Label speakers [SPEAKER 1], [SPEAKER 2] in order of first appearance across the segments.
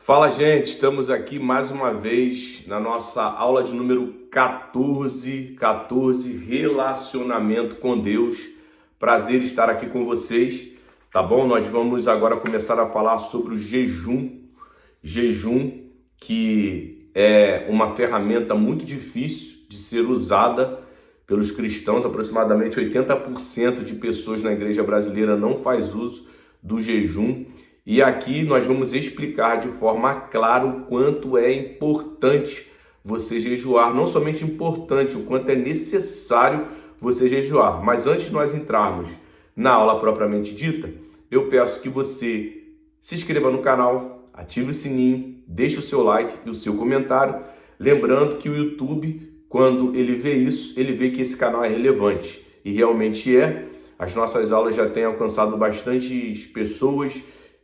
[SPEAKER 1] Fala, gente, estamos aqui mais uma vez na nossa aula de número 14, relacionamento com Deus. Prazer estar aqui com vocês, tá bom? Nós vamos agora começar a falar sobre o jejum que é uma ferramenta muito difícil de ser usada pelos cristãos. Aproximadamente 80% de pessoas na igreja brasileira não faz uso do jejum. E aqui nós vamos explicar de forma clara o quanto é importante você jejuar. Não somente importante, o quanto é necessário você jejuar. Mas antes de nós entrarmos na aula propriamente dita, eu peço que você se inscreva no canal, ative o sininho, deixe o seu like e o seu comentário. Lembrando que o YouTube, quando ele vê isso, ele vê que esse canal é relevante. E realmente é. As nossas aulas já têm alcançado bastantes pessoas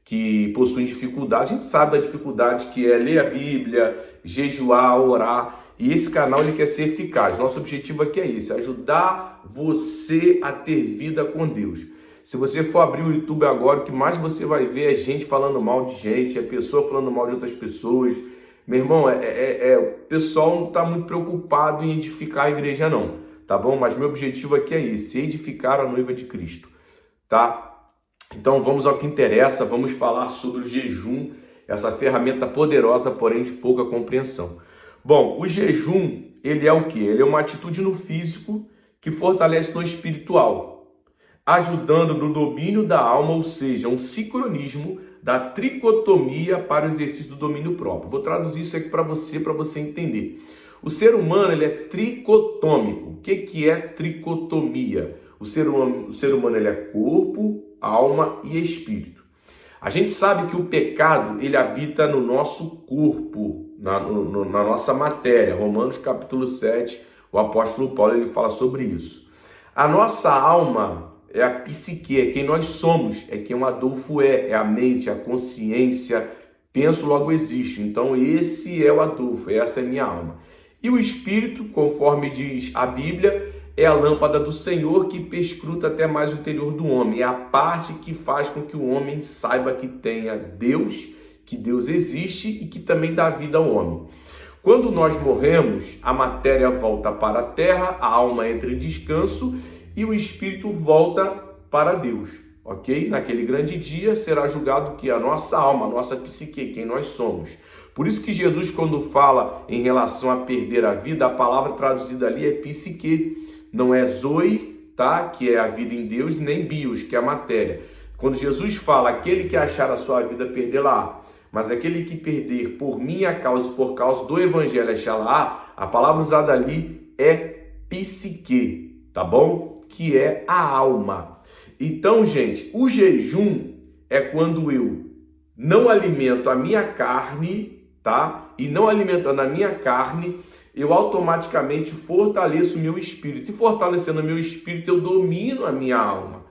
[SPEAKER 1] que possuem dificuldade. A gente sabe da dificuldade que é ler a Bíblia, jejuar, orar. E esse canal ele quer ser eficaz. Nosso objetivo aqui é esse, ajudar você a ter vida com Deus. Se você for abrir o YouTube agora, o que mais você vai ver é gente falando mal de gente, é pessoa falando mal de outras pessoas. Meu irmão, o pessoal não está muito preocupado em edificar a igreja não, tá bom? Mas meu objetivo aqui é esse, edificar a noiva de Cristo, tá? Então vamos ao que interessa, vamos falar sobre o jejum, essa ferramenta poderosa, porém de pouca compreensão. Bom, o jejum, ele é o quê? Ele é uma atitude no físico que fortalece no espiritual, ajudando no domínio da alma, ou seja, um sincronismo da tricotomia para o exercício do domínio próprio. Vou traduzir isso aqui para você entender. O ser humano ele é tricotômico. O que é tricotomia? O ser humano ele é corpo, alma e espírito. A gente sabe que o pecado ele habita no nosso corpo, na nossa matéria. Romanos capítulo 7, o apóstolo Paulo ele fala sobre isso. A nossa alma é a psique, é quem nós somos, é quem o Adolfo é a mente, a consciência, penso logo existe. Então esse é o Adolfo, essa é a minha alma. E o espírito, conforme diz a Bíblia, é a lâmpada do Senhor que perscruta até mais o interior do homem. É a parte que faz com que o homem saiba que tenha Deus, que Deus existe e que também dá vida ao homem. Quando nós morremos, a matéria volta para a terra, a alma entra em descanso e o espírito volta para Deus, ok? Naquele grande dia será julgado que a nossa alma, a nossa psique, quem nós somos. Por isso que Jesus, quando fala em relação a perder a vida, a palavra traduzida ali é psique. Não é zoe, tá? Que é a vida em Deus, nem bios, que é a matéria. Quando Jesus fala, aquele que achar a sua vida, perdê-la, mas aquele que perder por minha causa e por causa do evangelho, achá-la, a palavra usada ali é psique, tá bom? Que é a alma. Então, gente, o jejum é quando eu não alimento a minha carne, tá? E não alimentando a minha carne, eu automaticamente fortaleço o meu espírito. E fortalecendo o meu espírito, eu domino a minha alma.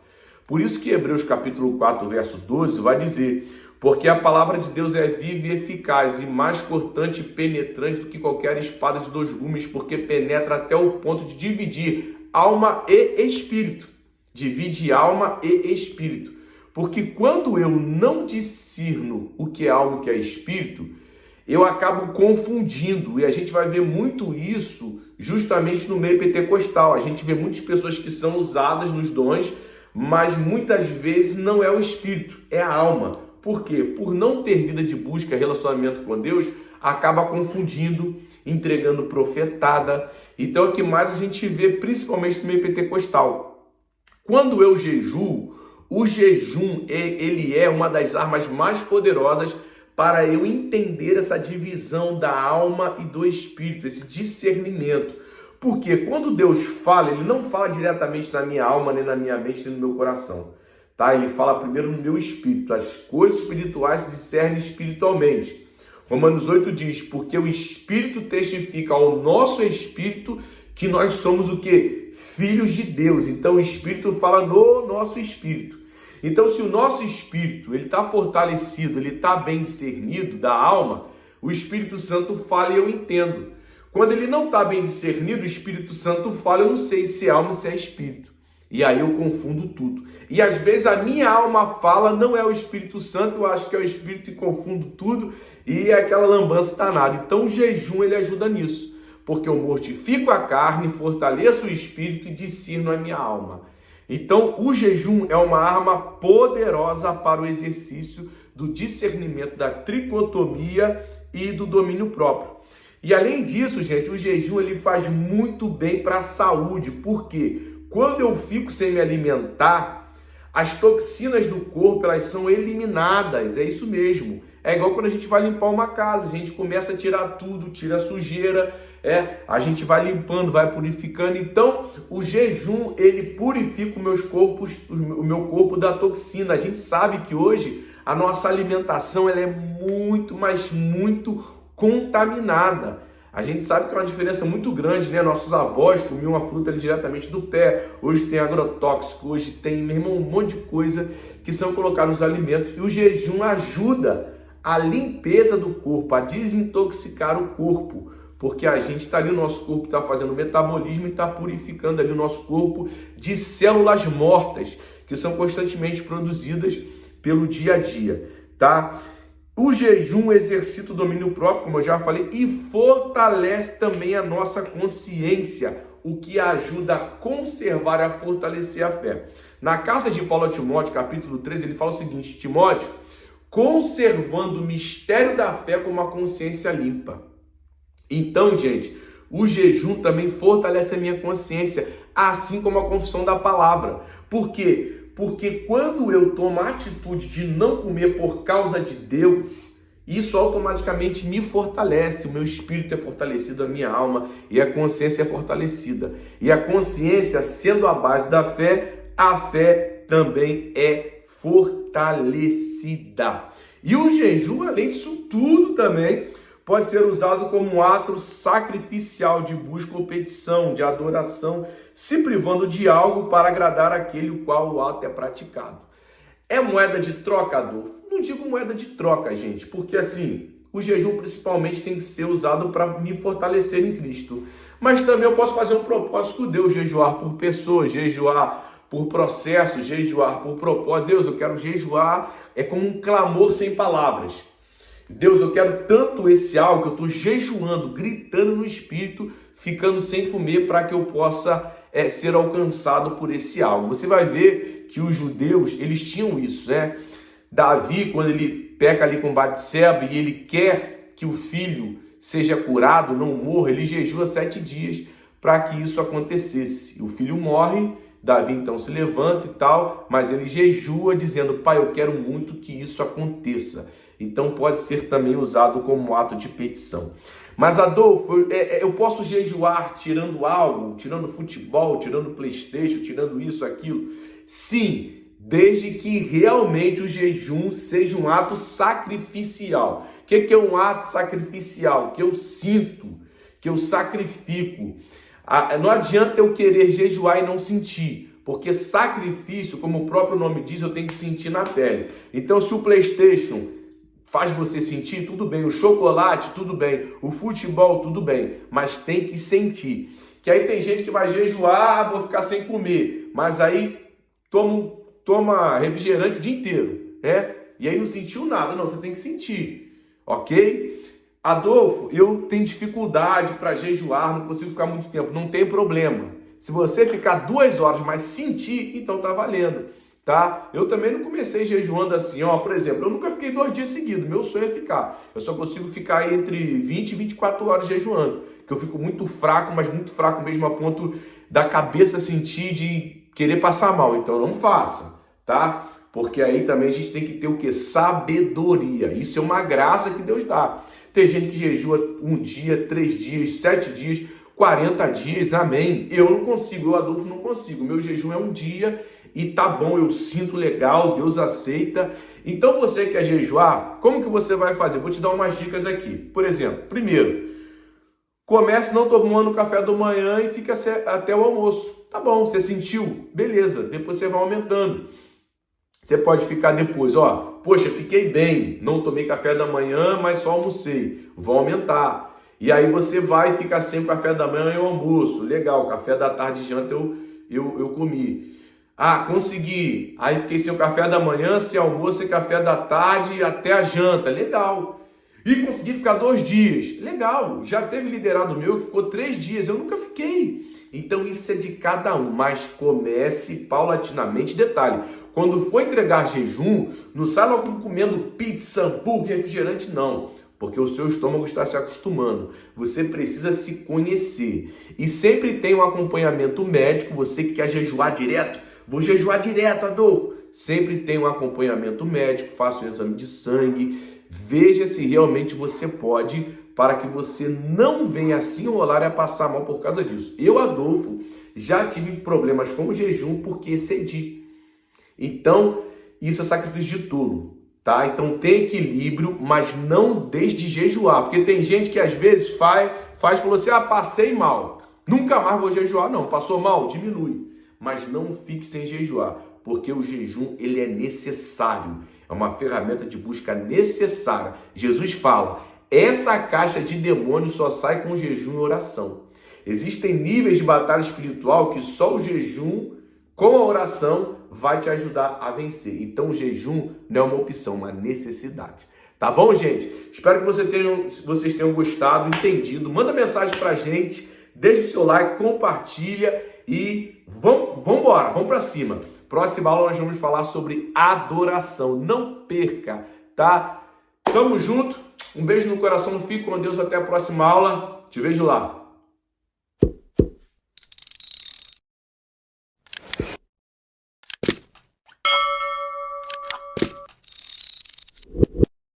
[SPEAKER 1] Por isso que Hebreus capítulo 4, verso 12, vai dizer: porque a palavra de Deus é viva e eficaz, e mais cortante e penetrante do que qualquer espada de dois gumes, porque penetra até o ponto de dividir alma e espírito. Divide alma e espírito. Porque quando eu não discerno o que é alma e o que é espírito, eu acabo confundindo, e a gente vai ver muito isso justamente no meio pentecostal. A gente vê muitas pessoas que são usadas nos dons, mas muitas vezes não é o espírito, é a alma. Por quê? Por não ter vida de busca, relacionamento com Deus, acaba confundindo, entregando profetada. Então é o que mais a gente vê, principalmente no meio pentecostal. Quando eu jejuo, o jejum ele é uma das armas mais poderosas para eu entender essa divisão da alma e do espírito, esse discernimento. Porque quando Deus fala, ele não fala diretamente na minha alma, nem na minha mente, nem no meu coração. Tá? Ele fala primeiro no meu espírito. As coisas espirituais se discernem espiritualmente. Romanos 8 diz, porque o espírito testifica ao nosso espírito que nós somos o quê? Filhos de Deus. Então o espírito fala no nosso espírito. Então, se o nosso espírito ele está fortalecido, ele está bem discernido da alma, o Espírito Santo fala e eu entendo. Quando ele não está bem discernido, o Espírito Santo fala, eu não sei se é alma ou se é espírito. E aí eu confundo tudo. E às vezes a minha alma fala, não é o Espírito Santo, eu acho que é o Espírito e confundo tudo. E é aquela lambança danada. Então o jejum ele ajuda nisso. Porque eu mortifico a carne, fortaleço o espírito e discerno a minha alma. Então, o jejum é uma arma poderosa para o exercício do discernimento da tricotomia e do domínio próprio. E além disso, gente, o jejum ele faz muito bem para a saúde. Porque quando eu fico sem me alimentar, as toxinas do corpo elas são eliminadas. É isso mesmo. É igual quando a gente vai limpar uma casa, a gente começa a tirar tudo, tira a sujeira, a gente vai limpando, vai purificando. Então, o jejum, ele purifica o meu corpo da toxina. A gente sabe que hoje a nossa alimentação ela é muito, mas muito contaminada. A gente sabe que é uma diferença muito grande, né? Nossos avós comiam a fruta ali diretamente do pé. Hoje tem agrotóxico, hoje tem, meu irmão, um monte de coisa que são colocadas nos alimentos. E o jejum ajuda a limpeza do corpo, a desintoxicar o corpo, porque a gente está ali, o nosso corpo está fazendo metabolismo e está purificando ali o nosso corpo de células mortas, que são constantemente produzidas pelo dia a dia, tá? O jejum exercita o domínio próprio, como eu já falei, e fortalece também a nossa consciência, o que ajuda a conservar e a fortalecer a fé. Na carta de Paulo a Timóteo, capítulo 13, ele fala o seguinte: Timóteo, conservando o mistério da fé com uma consciência limpa. Então, gente, o jejum também fortalece a minha consciência, assim como a confissão da palavra. Por quê? Porque quando eu tomo a atitude de não comer por causa de Deus, isso automaticamente me fortalece, o meu espírito é fortalecido, a minha alma e a consciência é fortalecida. E a consciência, sendo a base da fé, a fé também é fortalecida. E o jejum, além disso tudo também, pode ser usado como um ato sacrificial de busca ou petição, de adoração, se privando de algo para agradar aquele o qual o ato é praticado. É moeda de troca, Adolfo? Não digo moeda de troca, gente, porque assim, o jejum principalmente tem que ser usado para me fortalecer em Cristo. Mas também eu posso fazer um propósito com Deus, jejuar por pessoas, jejuar por processo, jejuar por propósito. Deus, eu quero jejuar, é como um clamor sem palavras. Deus, eu quero tanto esse algo que eu estou jejuando, gritando no espírito, ficando sem comer para que eu possa ser alcançado por esse algo. Você vai ver que os judeus, eles tinham isso, né? Davi, quando ele peca ali com Batseba e ele quer que o filho seja curado, não morra, ele jejua 7 dias para que isso acontecesse. O filho morre, Davi então se levanta e tal, mas ele jejua dizendo: Pai, eu quero muito que isso aconteça. Então pode ser também usado como ato de petição. Mas Adolfo, eu posso jejuar tirando algo, tirando futebol, tirando PlayStation, tirando isso, aquilo? Sim, desde que realmente o jejum seja um ato sacrificial. O que é um ato sacrificial? Que eu sinto, que eu sacrifico. Não adianta eu querer jejuar e não sentir, porque sacrifício, como o próprio nome diz, eu tenho que sentir na pele. Então, se o PlayStation faz você sentir, tudo bem. O chocolate, tudo bem. O futebol, tudo bem. Mas tem que sentir. Que aí tem gente que vai jejuar, vou ficar sem comer. Mas aí toma refrigerante o dia inteiro, né? E aí não sentiu nada. Não, você tem que sentir, ok? Adolfo, eu tenho dificuldade para jejuar, não consigo ficar muito tempo. Não tem problema. Se você ficar 2 horas, mas sentir, então tá valendo. Tá? Eu também não comecei jejuando assim, ó, por exemplo, eu nunca fiquei 2 dias seguidos, meu sonho é ficar, eu só consigo ficar entre 20 e 24 horas jejuando, que eu fico muito fraco, mas muito fraco mesmo, a ponto da cabeça sentir de querer passar mal, então não faça, tá? Porque aí também a gente tem que ter o quê? Sabedoria, isso é uma graça que Deus dá. Tem gente que jejua 1 dia, 3 dias, 7 dias, 40 dias, amém. Eu não consigo, eu Adolfo não consigo, meu jejum é 1 dia e tá bom, eu sinto legal, Deus aceita. Então você quer jejuar, como que você vai fazer? Vou te dar umas dicas aqui. Por exemplo, primeiro, comece não tomando café da manhã e fica até o almoço. Tá bom, você sentiu? Beleza, depois você vai aumentando. Você pode ficar depois, ó, poxa, fiquei bem, não tomei café da manhã, mas só almocei. Vou aumentar. E aí você vai ficar sem café da manhã e o almoço. Legal, café da tarde e janta eu comi. Ah, consegui. Aí fiquei sem o café da manhã, sem almoço, sem café da tarde, até a janta. Legal. E consegui ficar 2 dias. Legal. Já teve liderado meu que ficou 3 dias. Eu nunca fiquei. Então isso é de cada um. Mas comece paulatinamente. Detalhe, quando for entregar jejum, não sai logo comendo pizza, hambúrguer, refrigerante, não. Porque o seu estômago está se acostumando. Você precisa se conhecer. E sempre tem um acompanhamento médico. Você que quer jejuar direto. Vou jejuar direto, Adolfo. Sempre tem um acompanhamento médico. Faça um exame de sangue. Veja se realmente você pode, para que você não venha a se enrolar e a passar mal por causa disso. Eu, Adolfo, já tive problemas com o jejum porque excedi. Então, isso é sacrifício de tolo, tá? Então tem equilíbrio, mas não deixe de jejuar. Porque tem gente que às vezes faz com você, passei mal. Nunca mais vou jejuar, não. Passou mal? Diminui. Mas não fique sem jejuar, porque o jejum ele é necessário. É uma ferramenta de busca necessária. Jesus fala, essa caixa de demônios só sai com jejum e oração. Existem níveis de batalha espiritual que só o jejum com a oração vai te ajudar a vencer. Então o jejum não é uma opção, uma necessidade. Tá bom, gente? Espero que vocês tenham gostado, entendido. Manda mensagem pra gente, deixa o seu like, compartilha e vamos embora, vamos pra cima. Próxima aula nós vamos falar sobre adoração. Não perca, tá? Tamo junto. Um beijo no coração. Fique com Deus. Até a próxima aula. Te vejo lá.